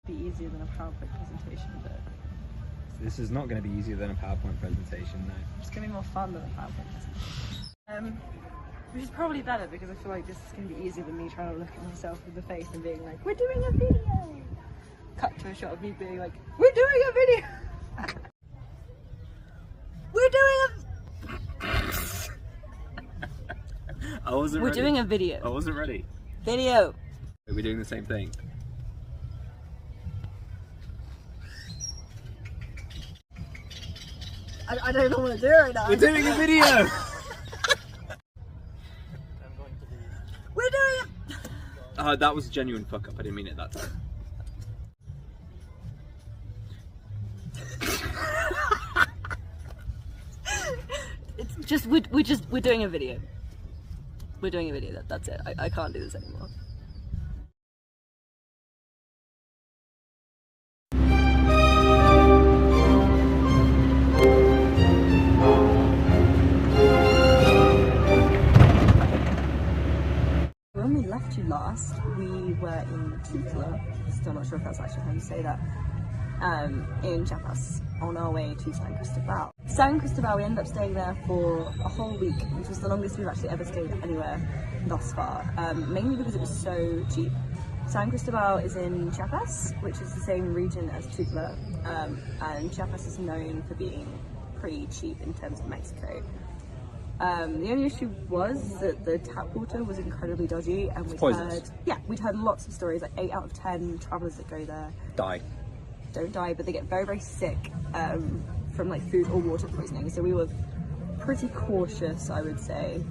Be easier than a PowerPoint presentation, but This is not going to be easier than a PowerPoint presentation, no. it's going to be more fun than a PowerPoint presentation. Which is probably better because I feel like this is going to be easier than me trying to look at myself in the face and being like, we're doing a video! Cut to a shot of me being like, we're doing a video! We're doing a video. I wasn't ready. Video! Are we doing the same thing? I don't know what to do right now. We're doing a video! We're doing it! That was a genuine fuck up. I didn't mean it that time. It's just, we're doing a video. We're doing a video, that's it. I can't do this anymore. When we left you last, we were in Tuzla, still not sure if that's actually how you say that, in Chiapas, on our way to San Cristobal. San Cristobal, we ended up staying there for a whole week, which was the longest we've actually ever stayed anywhere thus far, mainly because it was so cheap. San Cristobal is in Chiapas, which is the same region as Tuzla, and Chiapas is known for being pretty cheap in terms of Mexico. The only issue was that the tap water was incredibly dodgy, and we'd heard lots of stories, like 8 out of 10 travellers that go there don't die, but they get very, very sick from like food or water poisoning, so we were pretty cautious, I would say.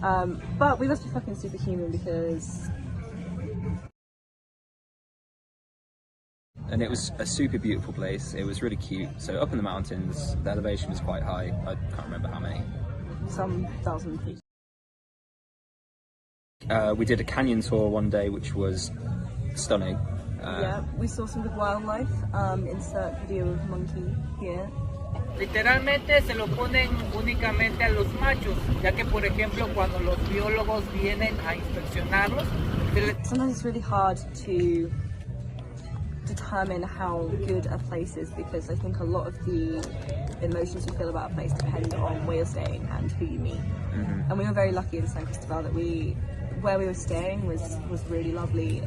But we must be fucking superhuman because... And it was a super beautiful place. It was really cute. So up in the mountains, the elevation was quite high. I can't remember how many. Some 1,000 feet. We did a canyon tour one day, which was stunning. Yeah, we saw some good wildlife. Insert video of monkey here. Literalmente se lo ponen únicamente a los machos, ya que por ejemplo cuando los biólogos vienen a inspeccionarlos, sometimes it's really hard to determine how good a place is because I think a lot of the emotions you feel about a place depend on where you're staying and who you meet. Mm-hmm. And we were very lucky in San Cristobal that where we were staying was really lovely.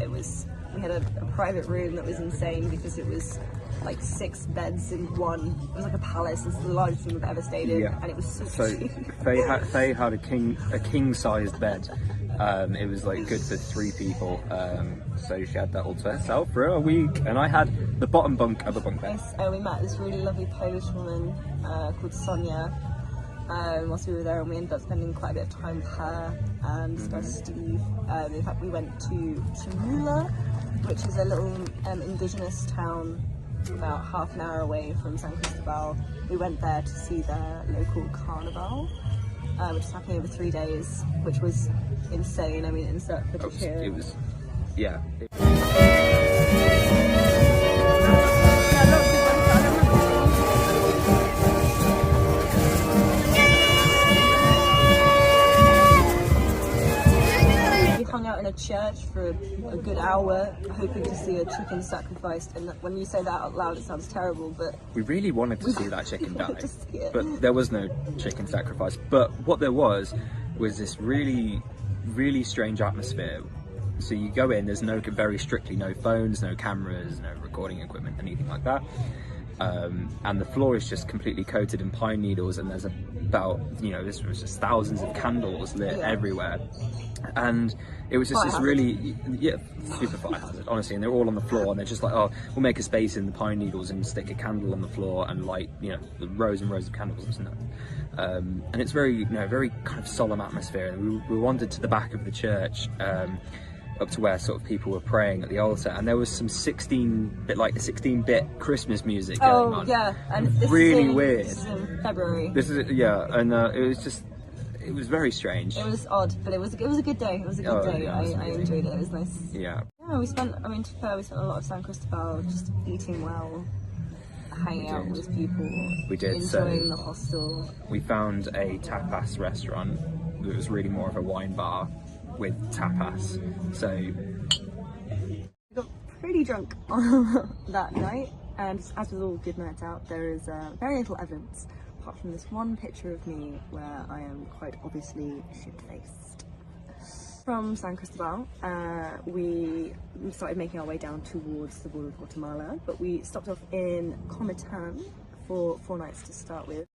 We had a private room that was insane because it was like 6 beds in one. It was like a palace. It's the largest room I've ever stayed in, and it was so cheap. Faye had a king-sized bed. It was like good for 3 people. So she had that all to herself for a week, and I had the bottom bunk of the bunk bed. We met this really lovely Polish woman called Sonia whilst we were there, and we ended up spending quite a bit of time with her and this guy Steve. In fact, we went to Chamula, which is a little indigenous town about half an hour away from San Cristobal. We went there to see their local carnival, which is happening over 3 days, which was insane. I mean, insert footage here. It was, yeah. Hung out in a church for a good hour hoping to see a chicken sacrificed, and when you say that out loud it sounds terrible, but we really wanted to see that chicken die, but there was no chicken sacrifice. But what there was this really, really strange atmosphere. So you go in, there's very strictly no phones, no cameras, no recording equipment, anything like that. And the floor is just completely coated in pine needles, and there's about, this was just thousands of candles lit everywhere. And it was just this really, super fire hazard, honestly. And they're all on the floor, and they're just like, oh, we'll make a space in the pine needles and stick a candle on the floor and light, the rows and rows of candles. And it's very, very kind of solemn atmosphere. And we wandered to the back of the church, up to where sort of people were praying at the altar, and there was some 16-bit Christmas music going on. Oh yeah, and this really weird. This is in February. And it was very strange. It was odd, but it was a good day. It was a good day. Yeah, I enjoyed it. It was nice. Yeah. Yeah, we spent a lot of San Cristobal just eating well, hanging out with people. We did. Enjoying the hostel. We found a tapas restaurant that was really more of a wine bar with tapas. So we got pretty drunk on that night, and as with all good nights out, there is very little evidence apart from this one picture of me where I am quite obviously shit-faced. From San Cristobal, we started making our way down towards the border of Guatemala, but we stopped off in Comitán for 4 nights to start with.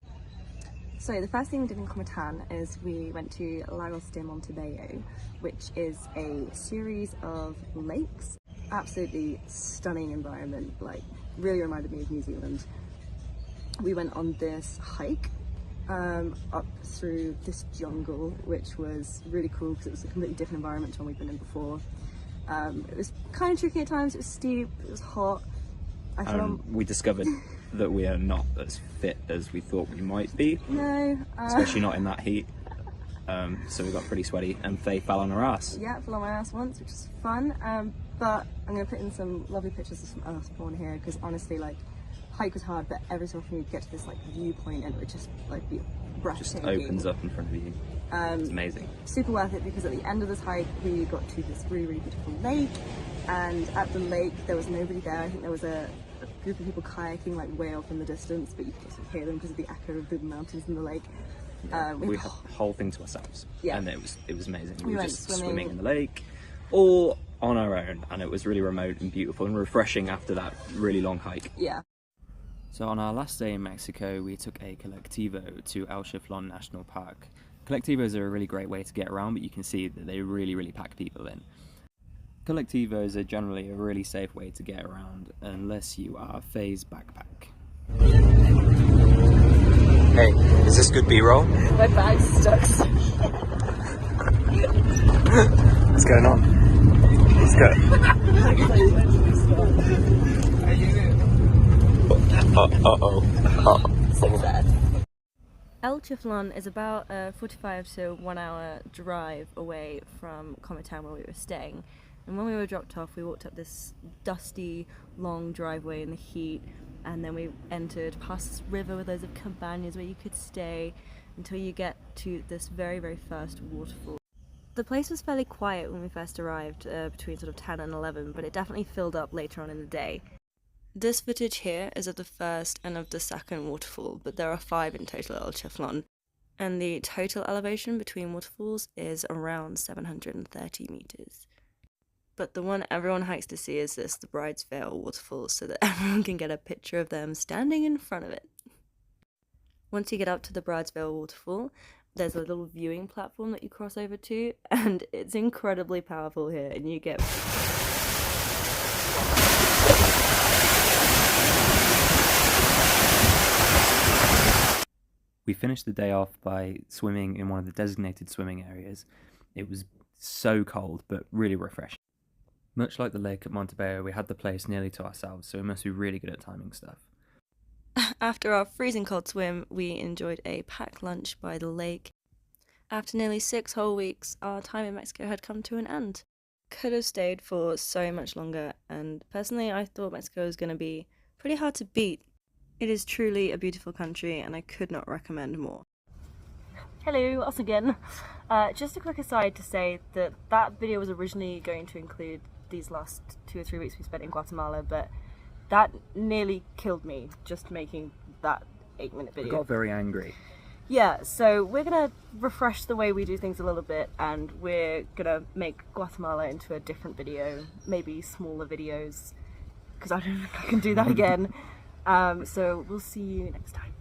So the first thing we did in Comitán is we went to Lagos de Montebello, which is a series of lakes. Absolutely stunning environment, like really reminded me of New Zealand. We went on this hike up through this jungle, which was really cool because it was a completely different environment to one we'd been in before. It was kind of tricky at times, it was steep, it was hot. We discovered that we are not as fit as we thought we might be. No. Especially not in that heat. So we got pretty sweaty and Faye fell on her ass. Yeah, fell on my ass once, which is fun. But I'm going to put in some lovely pictures of some earthborn here because honestly, like, hike was hard, but every so often you'd get to this like viewpoint and it would just like be breathtaking. Just opens up in front of you. It's amazing. Super worth it because at the end of this hike we got to this really, really beautiful lake, and at the lake there was nobody there. I think there was a group of people kayaking like way off in the distance, but you could also hear them because of the echo of the mountains in the lake. We had the whole thing to ourselves. Yeah. And it was amazing. We were went just swimming in the lake, all on our own, and it was really remote and beautiful and refreshing after that really long hike. Yeah. So on our last day in Mexico, we took a Colectivo to El Chiflón National Park. Colectivos are a really great way to get around, but you can see that they really pack people in. Colectivos are generally a really safe way to get around, unless you are Faye's backpack. Hey, is this good B-roll? My bag's stuck. What's going on? Let's go. So sad. El Chiflón is about a 45 to 1 hour drive away from Comitán where we were staying. And when we were dropped off, we walked up this dusty, long driveway in the heat, and then we entered past this river with loads of cabañas where you could stay until you get to this very first waterfall. The place was fairly quiet when we first arrived, between sort of 10 and 11, but it definitely filled up later on in the day. This footage here is of the first and of the second waterfall, but there are 5 in total at El Chiflón, and the total elevation between waterfalls is around 730 meters. But the one everyone hikes to see is the Bride's Veil waterfall, so that everyone can get a picture of them standing in front of it. Once you get up to the Bride's Veil waterfall, there's a little viewing platform that you cross over to, and it's incredibly powerful here, and you get... We finished the day off by swimming in one of the designated swimming areas. It was so cold, but really refreshing. Much like the lake at Montebello, we had the place nearly to ourselves, so we must be really good at timing stuff. After our freezing cold swim, we enjoyed a packed lunch by the lake. After nearly 6 whole weeks, our time in Mexico had come to an end. Could have stayed for so much longer, and personally I thought Mexico was going to be pretty hard to beat. It is truly a beautiful country, and I could not recommend more. Hello, us again. Just a quick aside to say that that video was originally going to include these last 2 or 3 weeks we spent in Guatemala, but that nearly killed me, just making that 8-minute video. I got very angry. Yeah, so we're gonna refresh the way we do things a little bit, and we're gonna make Guatemala into a different video, maybe smaller videos, because I don't think I can do that again. So we'll see you next time.